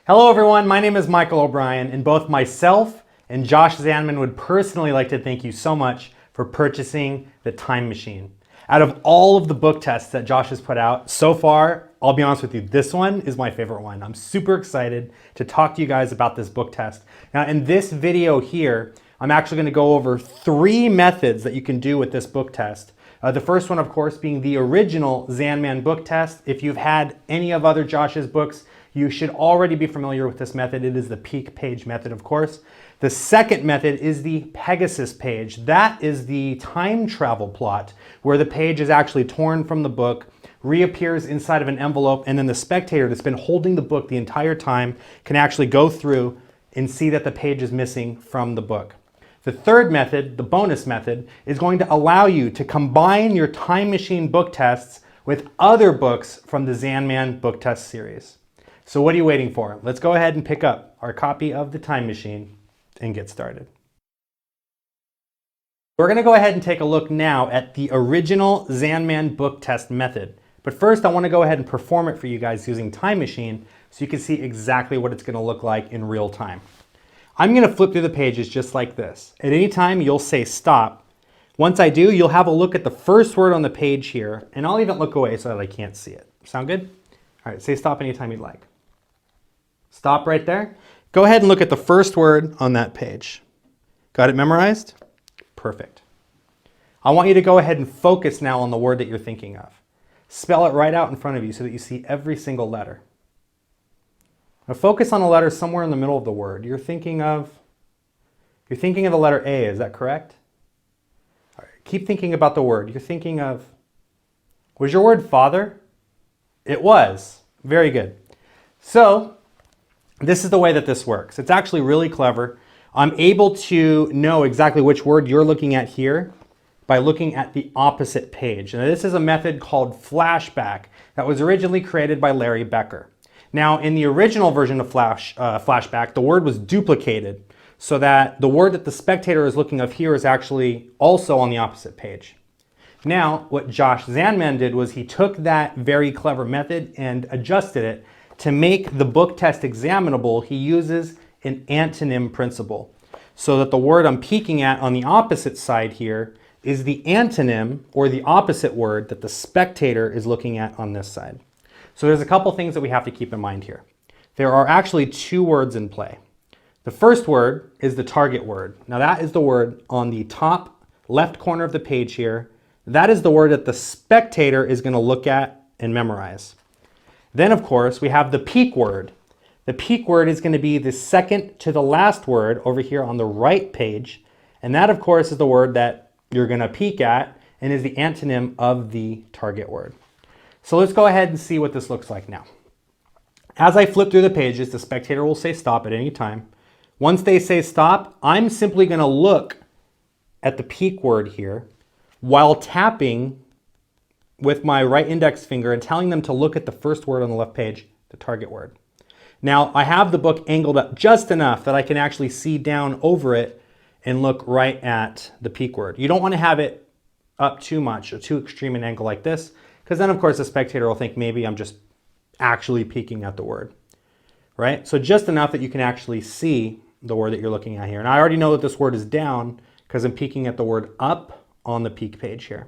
Hello everyone, my name is Michael O'Brien, and both myself and Josh Zanman would personally like to thank you so much for purchasing the Time Machine. Out of all of the book tests that Josh has put out so far, I'll be honest with you, this one is my favorite one. I'm super excited to talk to you guys about this book test. Now in this video here, I'm actually going to go over 3 methods that you can do with this book test. The first one, of course, being the original Zanman book test. If you've had any of other Josh's books, you should already be familiar with this method. It is the peak page method, of course. The second method is the Pegasus page. That is the time travel plot where the page is actually torn from the book, reappears inside of an envelope, and then the spectator that's been holding the book the entire time can actually go through and see that the page is missing from the book. The third method, the bonus method, is going to allow you to combine your Time Machine book tests with other books from the Zanman book test series. So what are you waiting for? Let's go ahead and pick up our copy of the Time Machine and get started. We're going to go ahead and take a look now at the original Zanman book test method. But first I want to go ahead and perform it for you guys using Time Machine so you can see exactly what it's going to look like in real time. I'm going to flip through the pages just like this. At any time you'll say stop. Once I do, you'll have a look at the first word on the page here, and I'll even look away so that I can't see it. Sound good? All right, say stop anytime you'd like. Stop right there. Go ahead and look at the first word on that page. Got it memorized? Perfect. I want you to go ahead and focus now on the word that you're thinking of. Spell it right out in front of you so that you see every single letter. Now focus on a letter somewhere in the middle of the word. You're thinking of the letter A, is that correct? All right, keep thinking about the word. You're thinking of, was your word father? It was. Very good. So, this is the way that this works. It's actually really clever. I'm able to know exactly which word you're looking at here by looking at the opposite page. Now, this is a method called flashback that was originally created by Larry Becker. Now, in the original version of flashback, the word was duplicated so that the word that the spectator is looking of here is actually also on the opposite page. Now, what Josh Zanman did was he took that very clever method and adjusted it. To make the book test examinable, he uses an antonym principle so that the word I'm peeking at on the opposite side here is the antonym or the opposite word that the spectator is looking at on this side. So there's a couple things that we have to keep in mind here. There are actually 2 words in play. The first word is the target word. Now that is the word on the top left corner of the page here. That is the word that the spectator is going to look at and memorize. Then, of course, we have the peak word. The peak word is going to be the second to the last word over here on the right page. And that, of course, is the word that you're going to peek at and is the antonym of the target word. So let's go ahead and see what this looks like now. As I flip through the pages, the spectator will say stop at any time. Once they say stop, I'm simply going to look at the peak word here while tapping with my right index finger and telling them to look at the first word on the left page, the target word. Now, I have the book angled up just enough that I can actually see down over it and look right at the peak word. You don't want to have it up too much or too extreme an angle like this, because then, of course, the spectator will think maybe I'm just actually peeking at the word, right? So just enough that you can actually see the word that you're looking at here. And I already know that this word is down because I'm peeking at the word up on the peak page here.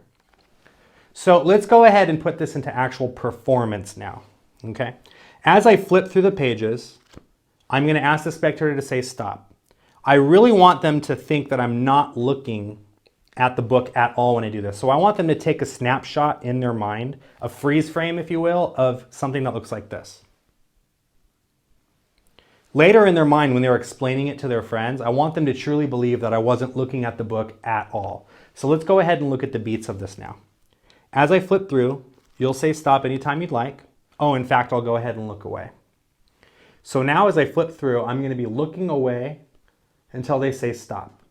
So let's go ahead and put this into actual performance now, okay? As I flip through the pages, I'm going to ask the spectator to say stop. I really want them to think that I'm not looking at the book at all when I do this. So I want them to take a snapshot in their mind, a freeze frame, if you will, of something that looks like this. Later in their mind, when they're explaining it to their friends, I want them to truly believe that I wasn't looking at the book at all. So let's go ahead and look at the beats of this now. As I flip through, you'll say stop anytime you'd like. Oh, in fact, I'll go ahead and look away. So now as I flip through, I'm going to be looking away until they say stop.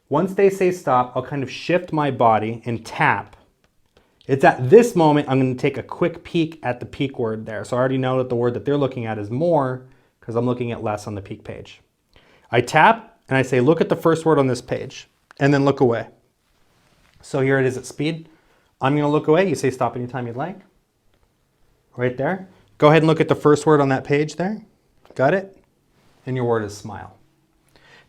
Once they say stop, I'll kind of shift my body and tap. It's at this moment I'm going to take a quick peek at the peak word there. So I already know that the word that they're looking at is more because I'm looking at less on the peak page. I tap and I say look at the first word on this page and then look away. So here it is at speed. I'm going to look away. You say stop anytime you'd like. Right there. Go ahead and look at the first word on that page there. Got it? And your word is smile.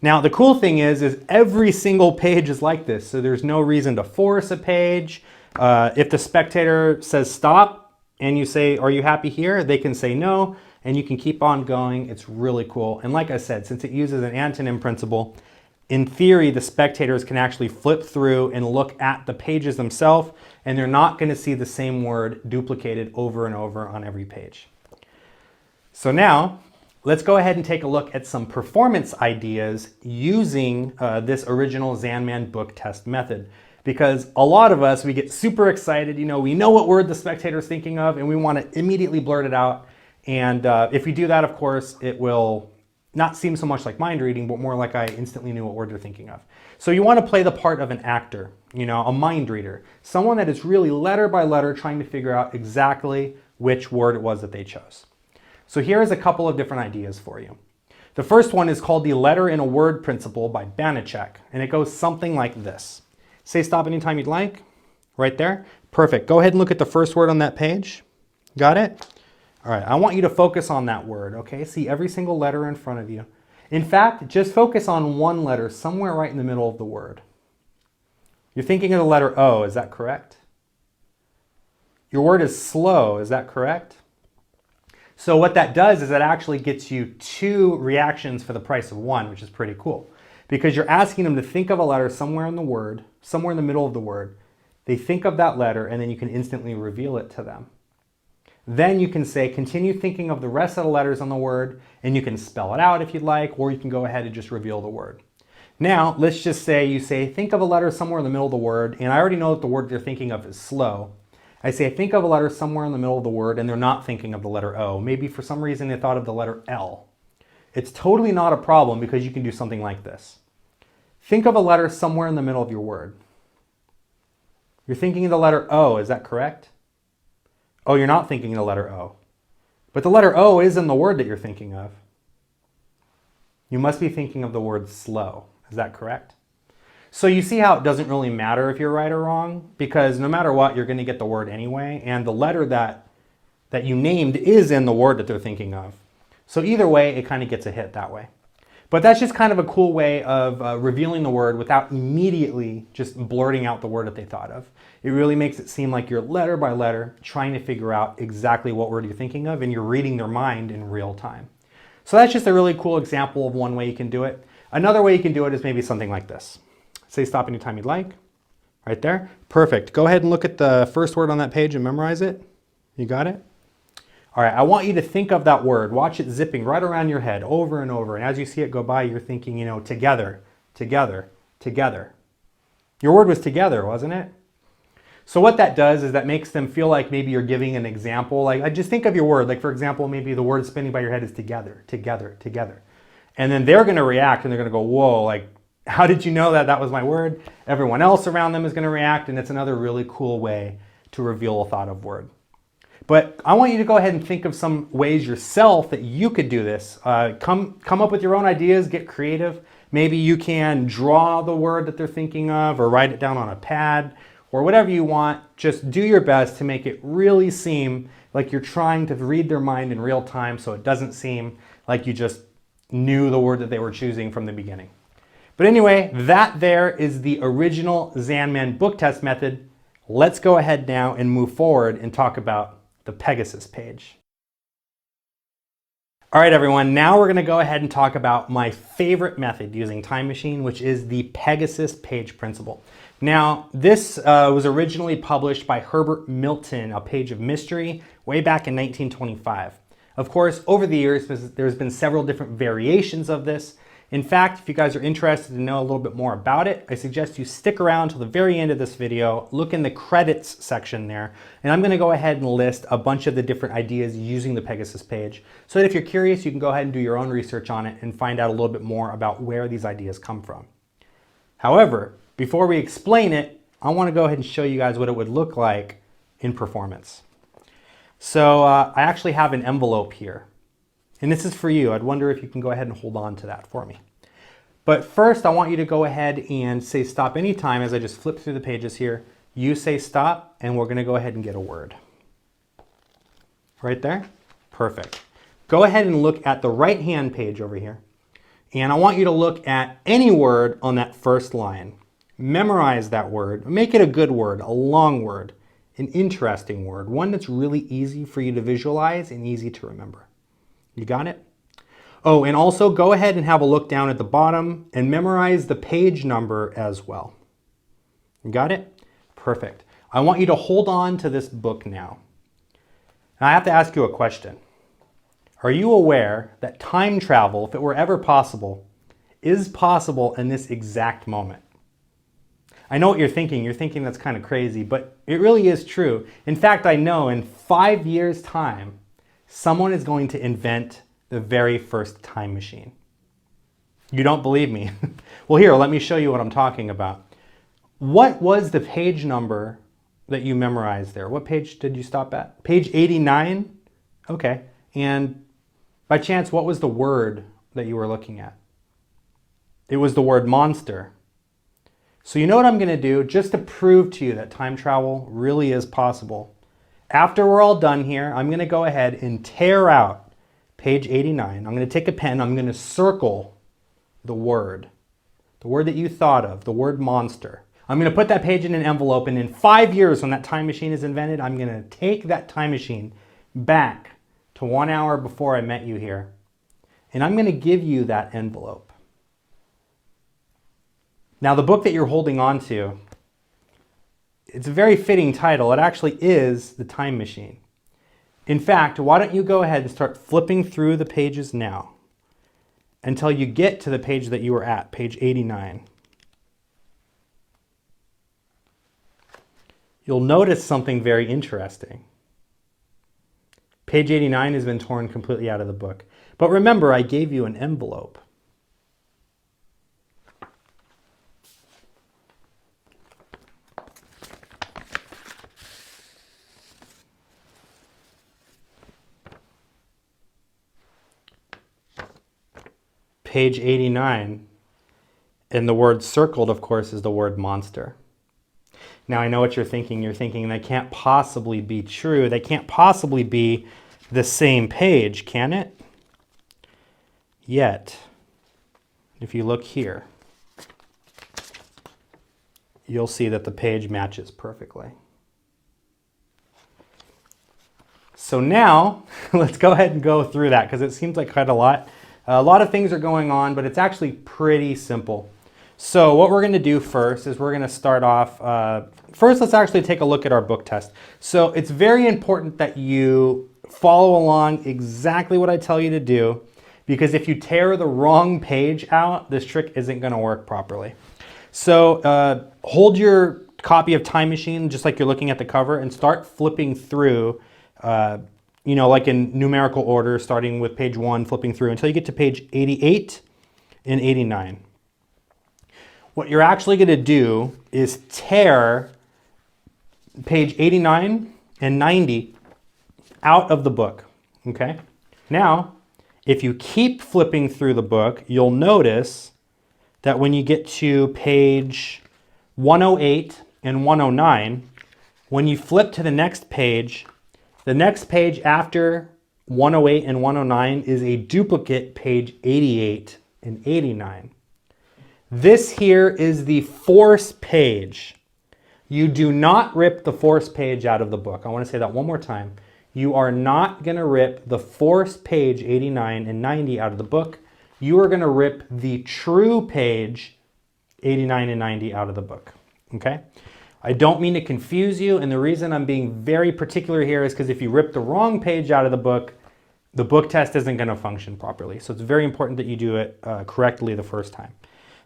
Now, the cool thing is every single page is like this, so there's no reason to force a page. If the spectator says stop and you say, are you happy here? They can say no, and you can keep on going. It's really cool. And like I said, since it uses an antonym principle, in theory, the spectators can actually flip through and look at the pages themselves, and they're not going to see the same word duplicated over and over on every page. So now, let's go ahead and take a look at some performance ideas using this original Zanman book test method. Because a lot of us, we get super excited, we know what word the spectator is thinking of, and we want to immediately blurt it out. And if we do that, of course, it will not seem so much like mind reading, but more like I instantly knew what word they're thinking of. So you want to play the part of an actor, a mind reader, someone that is really letter by letter trying to figure out exactly which word it was that they chose. So here's a couple of different ideas for you. The first one is called the letter in a word principle by Banachek, and it goes something like this. Say stop anytime you'd like, right there. Perfect. Go ahead and look at the first word on that page. Got it? All right, I want you to focus on that word, okay? See every single letter in front of you. In fact, just focus on one letter somewhere right in the middle of the word. You're thinking of the letter O, is that correct? Your word is slow, is that correct? So what that does is it actually gets you 2 reactions for the price of 1, which is pretty cool. Because you're asking them to think of a letter somewhere in the word, somewhere in the middle of the word. They think of that letter, and then you can instantly reveal it to them. Then you can say, continue thinking of the rest of the letters on the word, and you can spell it out if you'd like, or you can go ahead and just reveal the word. Now, let's just say you say, think of a letter somewhere in the middle of the word, and I already know that the word they're thinking of is slow. I say, think of a letter somewhere in the middle of the word, and they're not thinking of the letter O. Maybe for some reason they thought of the letter L. It's totally not a problem because you can do something like this. Think of a letter somewhere in the middle of your word. You're thinking of the letter O, is that correct? Oh, you're not thinking of the letter O. But the letter O is in the word that you're thinking of. You must be thinking of the word slow. Is that correct? So you see how it doesn't really matter if you're right or wrong, because no matter what, you're going to get the word anyway, and the letter that you named is in the word that they're thinking of. So either way, it kind of gets a hit that way. But that's just kind of a cool way of revealing the word without immediately just blurting out the word that they thought of. It really makes it seem like you're letter by letter trying to figure out exactly what word you're thinking of, and you're reading their mind in real time. So that's just a really cool example of one way you can do it. Another way you can do it is maybe something like this. Say stop anytime you'd like. Right there. Perfect. Go ahead and look at the first word on that page and memorize it. You got it? All right, I want you to think of that word. Watch it zipping right around your head over and over. And as you see it go by, you're thinking, together, together, together. Your word was together, wasn't it? So what that does is that makes them feel like maybe you're giving an example. Like, just think of your word. Like, for example, maybe the word spinning by your head is together, together, together. And then they're going to react and they're going to go, whoa, like, how did you know that that was my word? Everyone else around them is going to react, and it's another really cool way to reveal a thought of word. But I want you to go ahead and think of some ways yourself that you could do this. Come up with your own ideas, get creative. Maybe you can draw the word that they're thinking of or write it down on a pad or whatever you want. Just do your best to make it really seem like you're trying to read their mind in real time so it doesn't seem like you just knew the word that they were choosing from the beginning. But anyway, that there is the original Zanman book test method. Let's go ahead now and move forward and talk about the Pegasus page. All right, everyone, now we're going to go ahead and talk about my favorite method using Time Machine, which is the Pegasus page principle. Now, this was originally published by Herbert Milton, A Page of Mystery, way back in 1925. Of course, over the years, there's been several different variations of this. In fact, if you guys are interested to know a little bit more about it, I suggest you stick around till the very end of this video, look in the credits section there, and I'm going to go ahead and list a bunch of the different ideas using the Pegasus page, so that if you're curious, you can go ahead and do your own research on it and find out a little bit more about where these ideas come from. However, before we explain it, I want to go ahead and show you guys what it would look like in performance. So I actually have an envelope here. And this is for you. I'd wonder if you can go ahead and hold on to that for me. But first, I want you to go ahead and say stop anytime as I just flip through the pages here. You say stop, and we're going to go ahead and get a word. Right there? Perfect. go ahead and look at the right-hand page over here. And I want you to look at any word on that first line. Memorize that word. Make it a good word, a long word, an interesting word, one that's really easy for you to visualize and easy to remember. You got it? Oh, and also go ahead and have a look down at the bottom and memorize the page number as well. You got it? Perfect. I want you to hold on to this book now. And I have to ask you a question. Are you aware that time travel, if it were ever possible, is possible in this exact moment? I know what you're thinking. You're thinking that's kind of crazy, but it really is true. In fact, I know in 5 years' time, someone is going to invent the very first time machine. You don't believe me? Well, here, let me show you what I'm talking about. What was the page number that you memorized there? What page did you stop at? Page 89? Okay. And by chance, what was the word that you were looking at? It was the word monster. So you know what I'm going to do, just to prove to you that time travel really is possible. After we're all done here, I'm going to go ahead and tear out page 89. I'm going to take a pen, I'm going to circle the word that you thought of, the word monster. I'm going to put that page in an envelope, and in 5 years when that time machine is invented, I'm going to take that time machine back to 1 hour before I met you here, and I'm going to give you that envelope. Now, the book that you're holding on to, it's a very fitting title. It actually is The Time Machine. In fact, why don't you go ahead and start flipping through the pages now until you get to the page that you were at, page 89. You'll notice something very interesting. Page 89 has been torn completely out of the book. But remember, I gave you an envelope. Page 89, and the word circled, of course, is the word monster. Now, I know what you're thinking. You're thinking that can't possibly be true. They can't possibly be the same page, can it? Yet, if you look here, you'll see that the page matches perfectly. So now, let's go ahead and go through that, because it seems like quite a lot. A lot of things are going on, but it's actually pretty simple. So what we're going to do first is we're going to start off, first let's actually take a look at our book test. So it's very important that you follow along exactly what I tell you to do, because if you tear the wrong page out, this trick isn't going to work properly. So hold your copy of Time Machine just like you're looking at the cover and start flipping through you know, like in numerical order, starting with page 1, flipping through until you get to page 88 and 89. What you're actually going to do is tear page 89 and 90 out of the book, okay? Now, if you keep flipping through the book, you'll notice that when you get to page 108 and 109, when you flip to the next page after 108 and 109 is a duplicate page 88 and 89. This here is the force page. You do not rip the force page out of the book. I want to say that one more time. You are not going to rip the force page 89 and 90 out of the book. You are going to rip the true page 89 and 90 out of the book. Okay? I don't mean to confuse you, and the reason I'm being very particular here is because if you rip the wrong page out of the book test isn't going to function properly. So it's very important that you do it correctly the first time.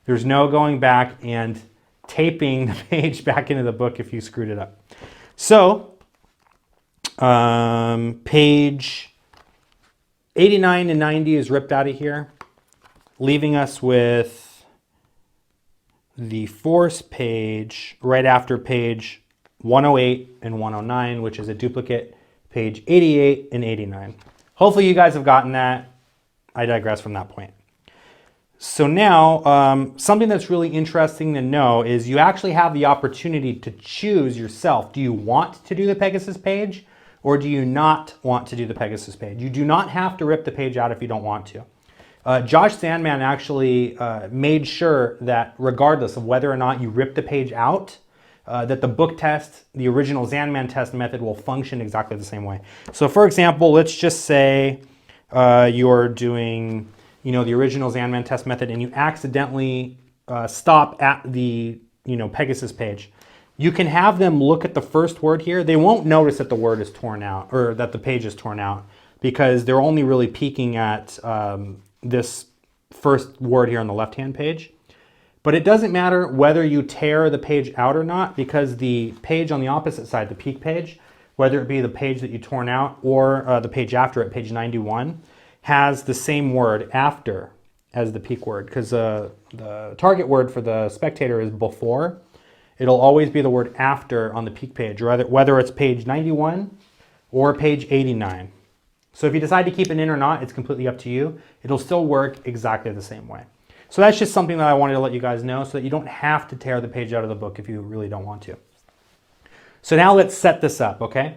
There's no going back and taping the page back into the book if you screwed it up. So page 89 and 90 is ripped out of here, leaving us with the force page right after page 108 and 109, which is a duplicate page 88 and 89. Hopefully you guys have gotten that. I digress from that point. So now, something that's really interesting to know is you actually have the opportunity to choose yourself. Do you want to do the Pegasus page, or do you not want to do the Pegasus page? You do not have to rip the page out if you don't want to. Josh Zandman actually made sure that regardless of whether or not you rip the page out, that the book test, the original Zandman test method, will function exactly the same way. So for example, let's just say you're doing the original Zandman test method and you accidentally stop at the Pegasus page. You can have them look at the first word here. They won't notice that the word is torn out or that the page is torn out because they're only really peeking at this first word here on the left-hand page. But it doesn't matter whether you tear the page out or not because the page on the opposite side, the peek page, whether it be the page that you torn out or the page after it, page 91, has the same word after as the peek word because the target word for the spectator is before. It'll always be the word after on the peek page, whether it's page 91 or page 89. So if you decide to keep it in or not, it's completely up to you. It'll still work exactly the same way. So that's just something that I wanted to let you guys know so that you don't have to tear the page out of the book if you really don't want to. So now let's set this up, okay?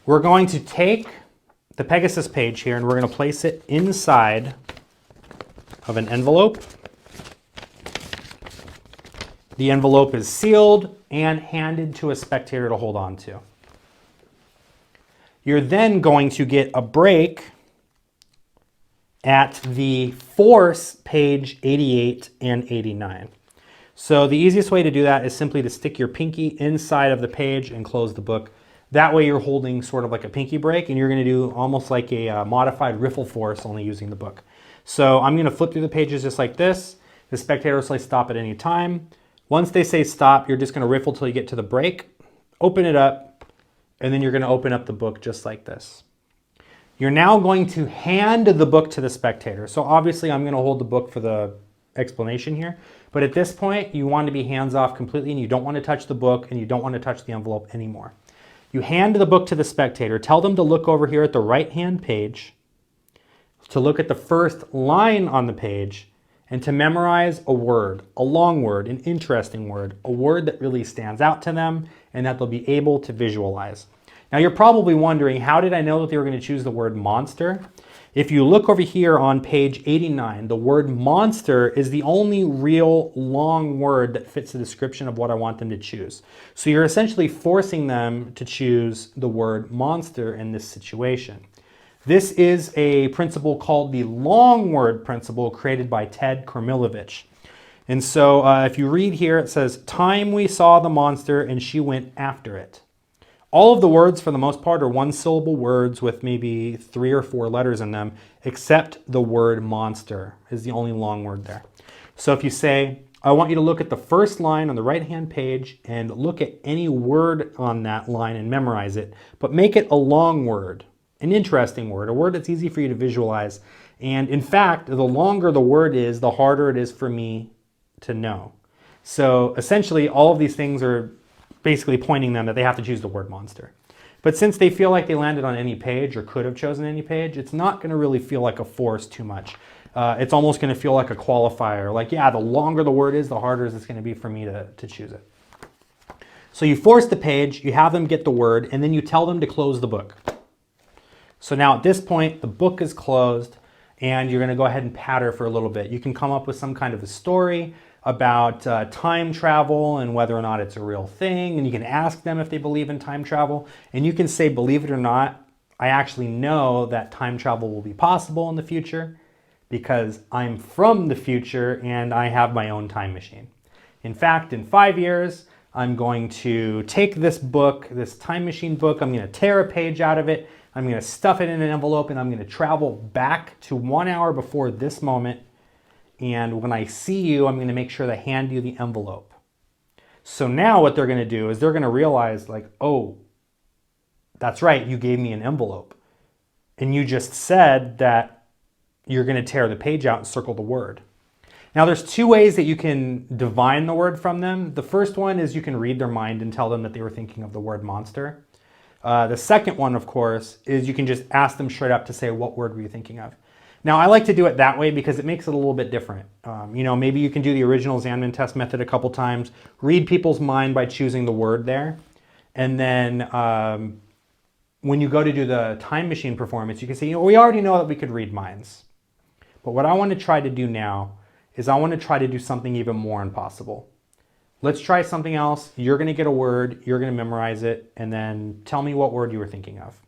We're going to take the Pegasus page here and we're going to place it inside of an envelope. The envelope is sealed and handed to a spectator to hold on to. You're then going to get a break at the force page 88 and 89. So the easiest way to do that is simply to stick your pinky inside of the page and close the book. That way you're holding sort of like a pinky break and you're going to do almost like a modified riffle force only using the book. So I'm going to flip through the pages just like this. The spectator will say stop at any time. Once they say stop, you're just going to riffle till you get to the break, open it up, and then you're going to open up the book just like this. You're now going to hand the book to the spectator. So obviously I'm going to hold the book for the explanation here, but at this point you want to be hands off completely and you don't want to touch the book and you don't want to touch the envelope anymore. You hand the book to the spectator, tell them to look over here at the right-hand page, to look at the first line on the page, and to memorize a word, a long word, an interesting word, a word that really stands out to them and that they'll be able to visualize. Now you're probably wondering, how did I know that they were going to choose the word monster? If you look over here on page 89, the word monster is the only real long word that fits the description of what I want them to choose. So you're essentially forcing them to choose the word monster in this situation. This is a principle called the long word principle created by Ted Kormilovich. And so if you read here, it says, time we saw the monster and she went after it. All of the words for the most part are one syllable words with maybe 3 or 4 letters in them, except the word monster is the only long word there. So if you say, I want you to look at the first line on the right-hand page and look at any word on that line and memorize it, but make it a long word. An interesting word, a word that's easy for you to visualize. And in fact, the longer the word is, the harder it is for me to know. So essentially, all of these things are basically pointing them that they have to choose the word monster. But since they feel like they landed on any page or could have chosen any page, it's not going to really feel like a force too much. It's almost going to feel like a qualifier. Like, yeah, the longer the word is, the harder it's going to be for me to choose it. So you force the page, you have them get the word, and then you tell them to close the book. So now at this point, the book is closed and you're going to go ahead and patter for a little bit. You can come up with some kind of a story about time travel and whether or not it's a real thing. And you can ask them if they believe in time travel. And you can say, believe it or not, I actually know that time travel will be possible in the future because I'm from the future and I have my own time machine. In fact, in 5 years, I'm going to take this book, this time machine book, I'm going to tear a page out of it, I'm going to stuff it in an envelope, and I'm going to travel back to 1 hour before this moment. And when I see you, I'm going to make sure to hand you the envelope. So now what they're going to do is they're going to realize like, oh, that's right, you gave me an envelope. And you just said that you're going to tear the page out and circle the word. Now there's 2 ways that you can divine the word from them. The first one is you can read their mind and tell them that they were thinking of the word monster. The second one, of course, is you can just ask them straight up to say, what word were you thinking of? Now, I like to do it that way because it makes it a little bit different. Maybe you can do the original Zandman test method a couple times, read people's mind by choosing the word there, and then when you go to do the time machine performance, you can see, we already know that we could read minds. But what I want to try to do now is I want to try to do something even more impossible. Let's try something else. You're going to get a word, you're going to memorize it, and then tell me what word you were thinking of.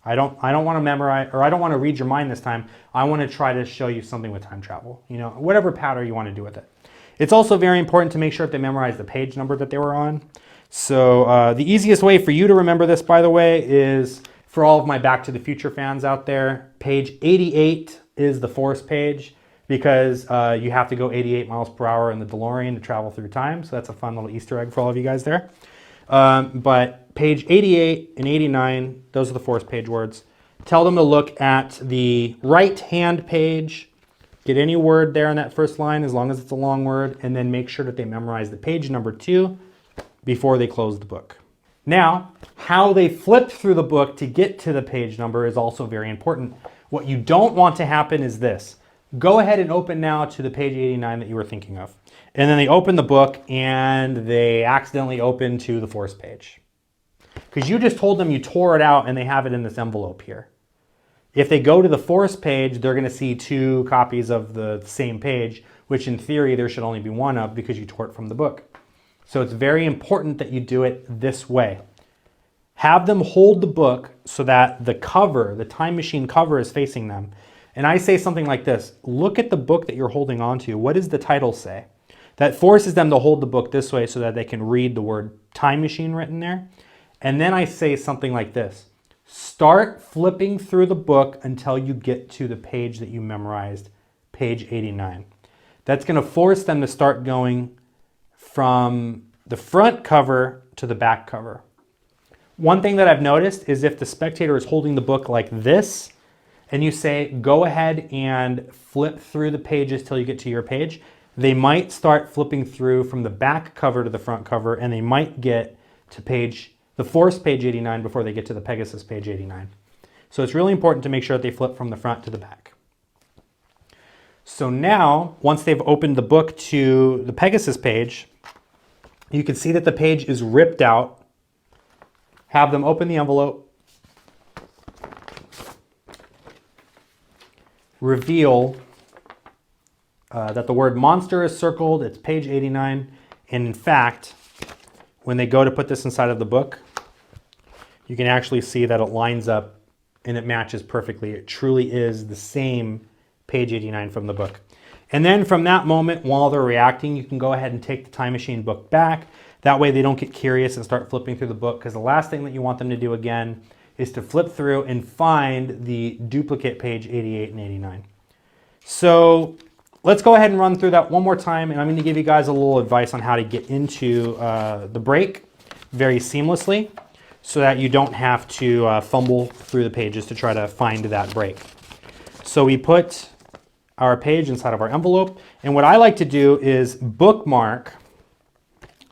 I don't want to memorize, or I don't want to read your mind this time. I want to try to show you something with time travel, whatever pattern you want to do with it. It's also very important to make sure that they memorize the page number that they were on. So the easiest way for you to remember this, by the way, is for all of my Back to the Future fans out there, page 88 is the Force page, because you have to go 88 miles per hour in the DeLorean to travel through time. So that's a fun little Easter egg for all of you guys there. But page 88 and 89, those are the Force page words. Tell them to look at the right-hand page, get any word there in that first line, as long as it's a long word, and then make sure that they memorize the page number 2 before they close the book. Now, how they flip through the book to get to the page number is also very important. What you don't want to happen is this. Go ahead and open now to the page 89 that you were thinking of. And then they open the book and they accidentally open to the Force page. Because you just told them you tore it out and they have it in this envelope here. If they go to the Force page, they're going to see 2 copies of the same page, which in theory there should only be 1 of because you tore it from the book. So it's very important that you do it this way. Have them hold the book so that the cover, the time machine cover, is facing them. And I say something like this: look at the book that you're holding on to. What does the title say? That forces them to hold the book this way so that they can read the word time machine written there. And then I say something like this: start flipping through the book until you get to the page that you memorized, page 89. That's going to force them to start going from the front cover to the back cover. One thing that I've noticed is if the spectator is holding the book like this, and you say, go ahead and flip through the pages till you get to your page, they might start flipping through from the back cover to the front cover, and they might get to the Force page 89 before they get to the Pegasus page 89. So it's really important to make sure that they flip from the front to the back. So now, once they've opened the book to the Pegasus page, you can see that the page is ripped out. Have them open the envelope, reveal that the word monster is circled. It's page 89. And in fact, when they go to put this inside of the book, you can actually see that it lines up and it matches perfectly. It truly is the same page 89 from the book. And then from that moment, while they're reacting, you can go ahead and take the time machine book back. That way they don't get curious and start flipping through the book, because the last thing that you want them to do again is to flip through and find the duplicate page 88 and 89. So let's go ahead and run through that one more time, and I'm going to give you guys a little advice on how to get into the break very seamlessly so that you don't have to fumble through the pages to try to find that break. So we put our page inside of our envelope, and what I like to do is bookmark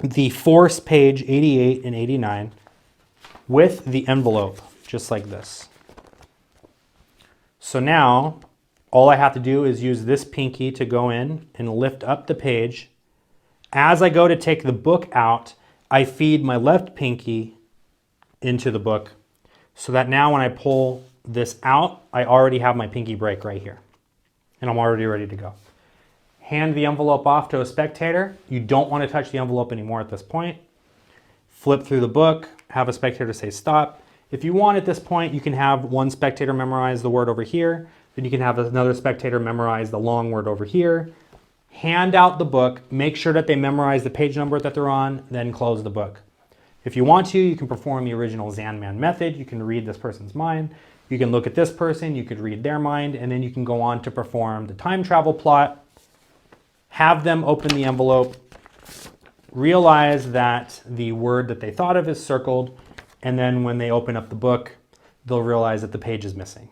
the Force page 88 and 89 with the envelope, just like this. So now all I have to do is use this pinky to go in and lift up the page. As I go to take the book out, I feed my left pinky into the book so that now when I pull this out, I already have my pinky break right here. And I'm already ready to go. Hand the envelope off to a spectator. You don't want to touch the envelope anymore at this point. Flip through the book, have a spectator say stop. If you want at this point, you can have one spectator memorize the word over here. Then you can have another spectator memorize the long word over here. Hand out the book, make sure that they memorize the page number that they're on, then close the book. If you want to, you can perform the original Zandman method. You can read this person's mind. You can look at this person, you could read their mind, and then you can go on to perform the time travel plot. Have them open the envelope, realize that the word that they thought of is circled, and then when they open up the book, they'll realize that the page is missing.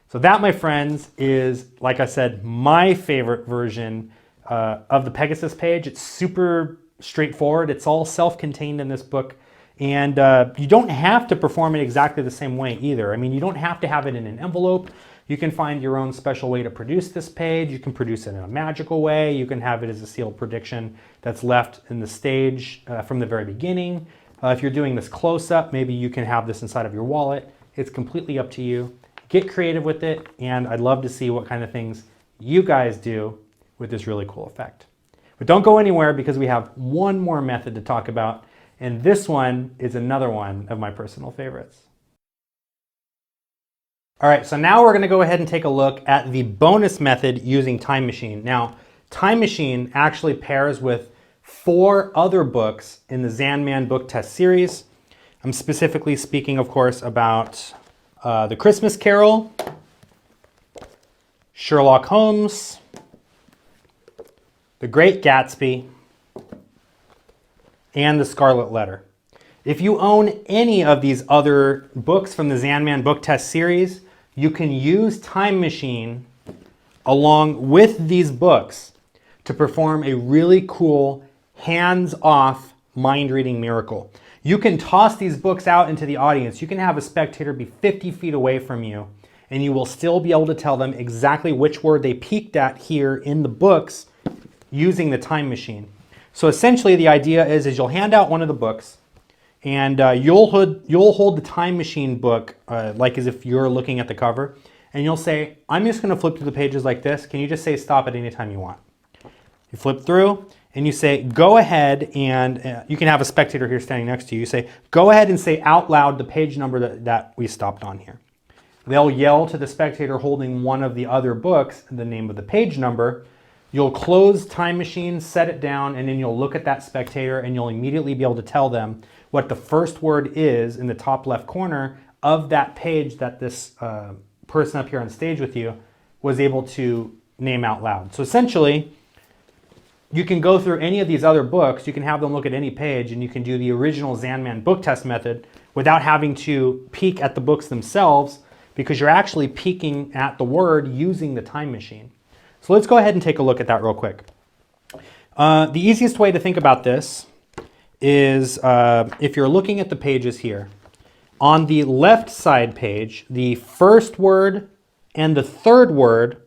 So that, my friends, is, like I said, my favorite version of the Pegasus page. It's super straightforward. It's all self-contained in this book. And you don't have to perform it exactly the same way either. I mean, you don't have to have it in an envelope. You can find your own special way to produce this page. You can produce it in a magical way. You can have it as a sealed prediction that's left in the stage from the very beginning. If you're doing this close up, maybe you can have this inside of your wallet. It's completely up to you. Get creative with it, and I'd love to see what kind of things you guys do with this really cool effect. But don't go anywhere because we have one more method to talk about, and this one is another one of my personal favorites. All right, so now we're going to go ahead and take a look at the bonus method using Time Machine. Now, Time Machine actually pairs with 4 other books in the Zan-Man book test series. I'm specifically speaking, of course, about The Christmas Carol, Sherlock Holmes, The Great Gatsby, and The Scarlet Letter. If you own any of these other books from the Zan-Man book test series, you can use Time Machine along with these books to perform a really cool hands-off mind-reading miracle. You can toss these books out into the audience. You can have a spectator be 50 feet away from you, and you will still be able to tell them exactly which word they peeked at here in the books using the Time Machine. So essentially the idea is you'll hand out one of the books, and you'll hold the Time Machine book like as if you're looking at the cover, and you'll say, I'm just going to flip through the pages like this. Can you just say stop at any time you want? You flip through, and you say, go ahead, and you can have a spectator here standing next to you. You say, go ahead and say out loud the page number that we stopped on here. They'll yell to the spectator holding one of the other books the name of the page number. You'll close Time Machine, set it down, and then you'll look at that spectator, and you'll immediately be able to tell them what the first word is in the top left corner of that page that this person up here on stage with you was able to name out loud. So essentially, you can go through any of these other books, you can have them look at any page, and you can do the original Zan-Man book test method without having to peek at the books themselves, because you're actually peeking at the word using the Time Machine. So let's go ahead and take a look at that real quick. The easiest way to think about this is if you're looking at the pages here. On the left side page, the first word and the third word,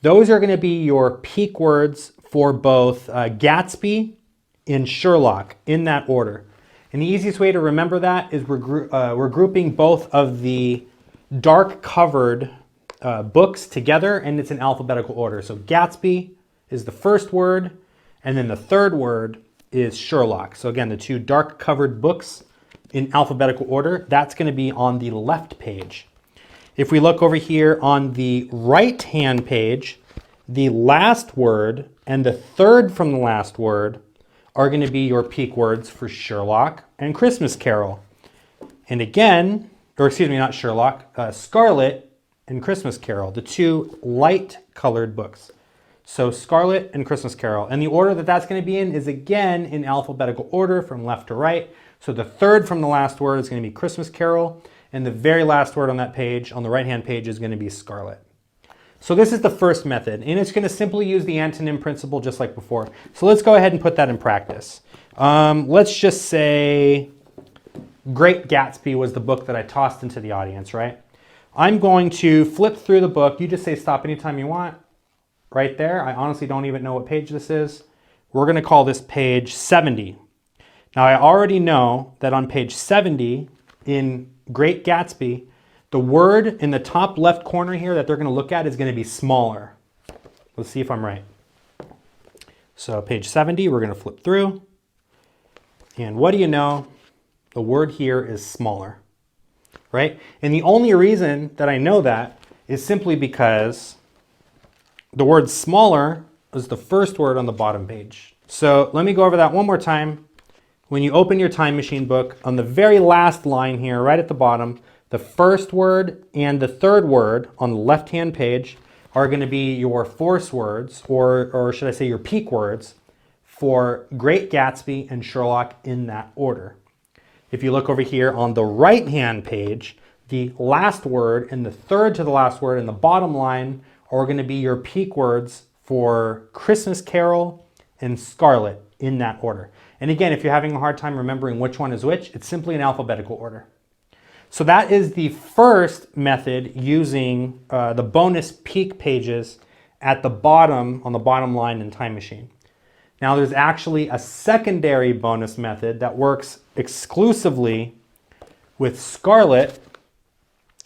those are going to be your peek words for both Gatsby and Sherlock in that order. And the easiest way to remember that is we're grouping both of the dark covered books together, and it's in alphabetical order. So Gatsby is the first word, and then the third word is Sherlock. So again, the 2 dark covered books in alphabetical order, that's going to be on the left page. If we look over here on the right hand page, the last word and the third from the last word are going to be your peek words for Sherlock and Christmas Carol. And again, or excuse me, not Sherlock, Scarlet and Christmas Carol, the 2 light colored books. So Scarlet and Christmas Carol. And the order that that's going to be in is again in alphabetical order from left to right. So the third from the last word is going to be Christmas Carol, and the very last word on that page, on the right-hand page, is going to be Scarlet. So this is the first method, and it's going to simply use the antonym principle just like before. So let's go ahead and put that in practice. Let's just say Great Gatsby was the book that I tossed into the audience, right? I'm going to flip through the book. You just say stop anytime you want. Right there. I honestly don't even know what page this is. We're going to call this page 70. Now I already know that on page 70 in Great Gatsby, the word in the top left corner here that they're going to look at is going to be smaller. Let's see if I'm right. So page 70, we're going to flip through. And what do you know? The word here is smaller, right? And the only reason that I know that is simply because the word smaller is the first word on the bottom page. So let me go over that one more time. When you open your Time Machine book, on the very last line here, right at the bottom, the first word and the third word on the left-hand page are going to be your force words, or should I say your peek words, for Great Gatsby and Sherlock in that order. If you look over here on the right-hand page, the last word and the third to the last word in the bottom line are going to be your peek words for Christmas Carol and Scarlet in that order. And again, if you're having a hard time remembering which one is which, it's simply in alphabetical order. So that is the first method using the bonus peek pages at the bottom, on the bottom line in Time Machine. Now there's actually a secondary bonus method that works exclusively with Scarlet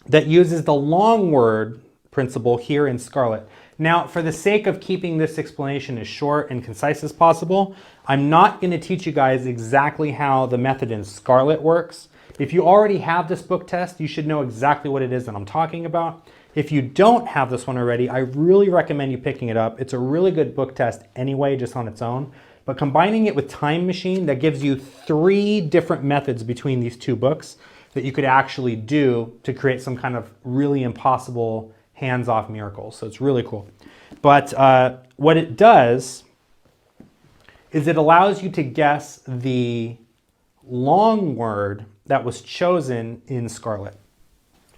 that uses the long word principle here in Scarlet. Now, for the sake of keeping this explanation as short and concise as possible, I'm not going to teach you guys exactly how the method in Scarlet works. If you already have this book test, you should know exactly what it is that I'm talking about. If you don't have this one already, I really recommend you picking it up. It's a really good book test anyway, just on its own. But combining it with Time Machine, that gives you 3 different methods between these 2 books that you could actually do to create some kind of really impossible hands-off miracles. So it's really cool. But what it does is it allows you to guess the long word that was chosen in Scarlet.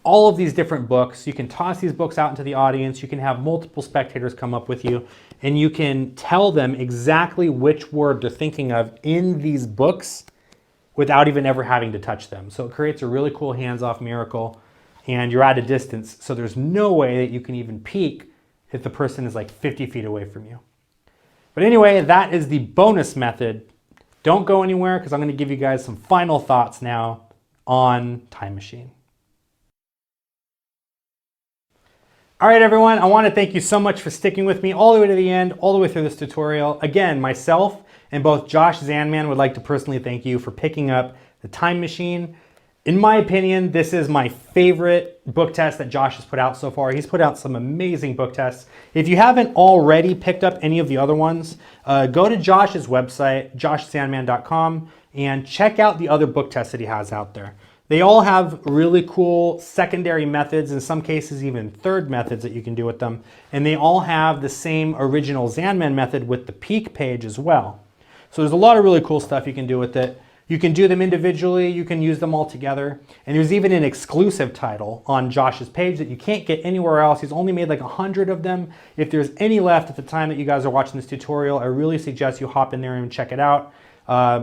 All of these different books, you can toss these books out into the audience, you can have multiple spectators come up with you, and you can tell them exactly which word they're thinking of in these books without even ever having to touch them. So it creates a really cool hands-off miracle, and you're at a distance, so there's no way that you can even peek if the person is like 50 feet away from you. But anyway, that is the bonus method. Don't go anywhere because I'm going to give you guys some final thoughts now on Time Machine. All right, everyone, I want to thank you so much for sticking with me all the way to the end, all the way through this tutorial. Again, myself and both Josh Zanman would like to personally thank you for picking up the Time Machine. In my opinion, this is my favorite book test that Josh has put out so far. He's put out some amazing book tests. If you haven't already picked up any of the other ones, go to Josh's website, joshzanman.com, and check out the other book tests that he has out there. They all have really cool secondary methods, in some cases even third methods that you can do with them. And they all have the same original Zanman method with the peek page as well. So there's a lot of really cool stuff you can do with it. You can do them individually, you can use them all together. And there's even an exclusive title on Josh's page that you can't get anywhere else. He's only made like 100 of them. If there's any left at the time that you guys are watching this tutorial, I really suggest you hop in there and check it out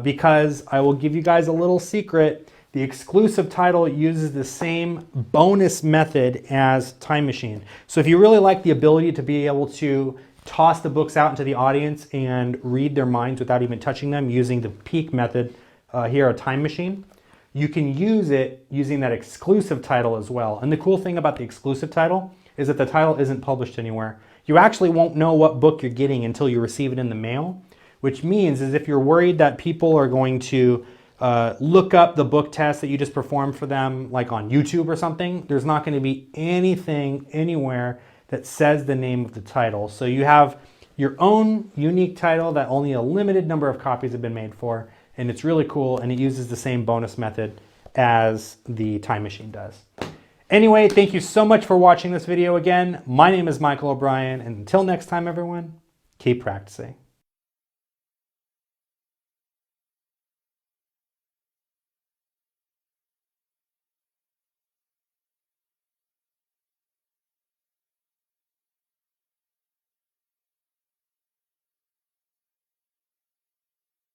because I will give you guys a little secret. The exclusive title uses the same bonus method as Time Machine. So if you really like the ability to be able to toss the books out into the audience and read their minds without even touching them using the peek method here at Time Machine, you can use it using that exclusive title as well. And the cool thing about the exclusive title is that the title isn't published anywhere. You actually won't know what book you're getting until you receive it in the mail, which means is if you're worried that people are going to look up the book test that you just performed for them, like on YouTube or something, there's not going to be anything anywhere that says the name of the title. So you have your own unique title that only a limited number of copies have been made for, and it's really cool, and it uses the same bonus method as the Time Machine does. Anyway, thank you so much for watching this video again. My name is Michael O'Brien, and until next time, everyone, keep practicing.